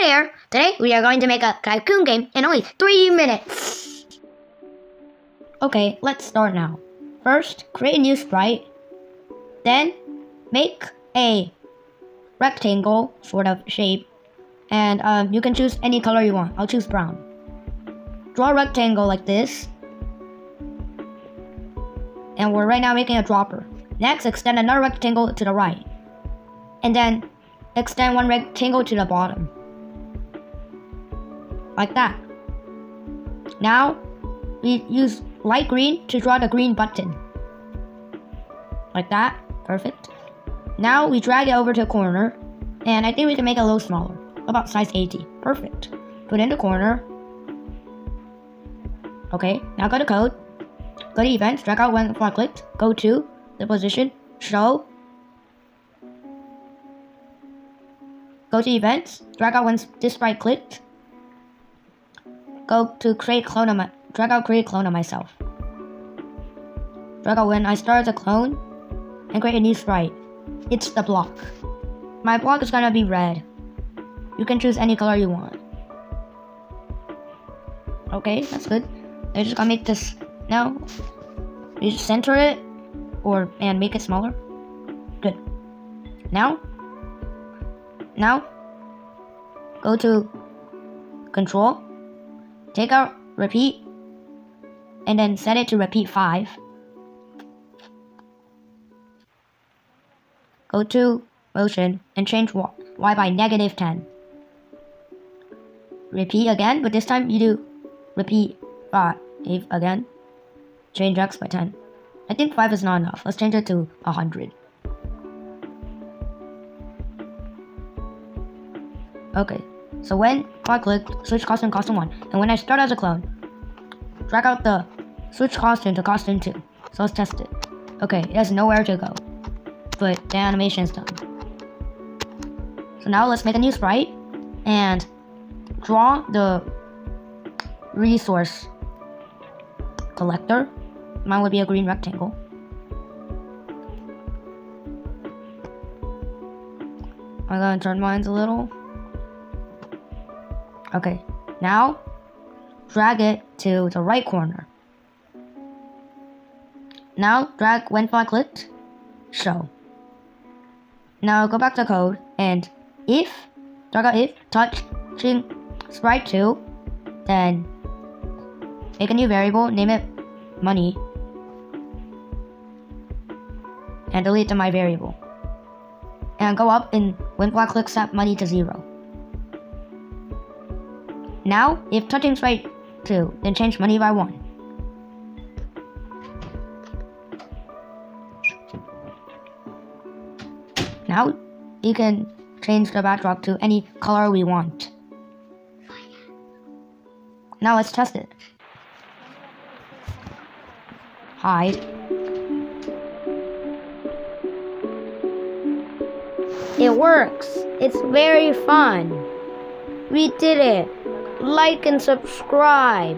Hi there! Today we are going to make a tycoon game in only 3 minutes. Okay, let's start now. First, create a new sprite. Then, make a rectangle sort of shape. And you can choose any color you want. I'll choose brown. Draw a rectangle like this. And we're right now making a dropper. Next, extend another rectangle to the right. And then, extend one rectangle to the bottom. Like that. Now, we use light green to draw the green button. Like that. Perfect. Now, we drag it over to a corner. And I think we can make it a little smaller. About size 80. Perfect. Put in the corner. Okay, now go to code. Go to events, drag out when I clicked. Go to the position, show. Go to events, drag out when this sprite clicked. Go to create clone of drag out create clone of myself. Drag out when I start as a clone and create a new sprite. It's the block. My block is gonna be red. You can choose any color you want. Okay, that's good. I'm just gonna make this now. You just center it and make it smaller. Good. Now go to control, take out repeat, and then set it to repeat 5. Go to motion and change Y by -10. Repeat again, but this time you do repeat 5 again. Change X by 10. I think 5 is not enough. Let's change it to 100. Okay, so when I click switch costume 1, and when I start as a clone, drag out the switch costume to costume 2. So let's test it. Okay, it has nowhere to go, but the animation is done. So now let's make a new sprite and draw the resource collector. Mine would be a green rectangle. I'm gonna turn mine a little. Okay, now drag it to the right corner. Now drag when I clicked, show. Now go back to code and drag out if touching sprite 2, then make a new variable, name it money, and delete the my variable. And go up and when I click set money to 0. Now, if touching sprite 2, then change money by 1. Now, you can change the backdrop to any color we want. Now let's test it. Hide. It works. It's very fun. We did it. Like and subscribe.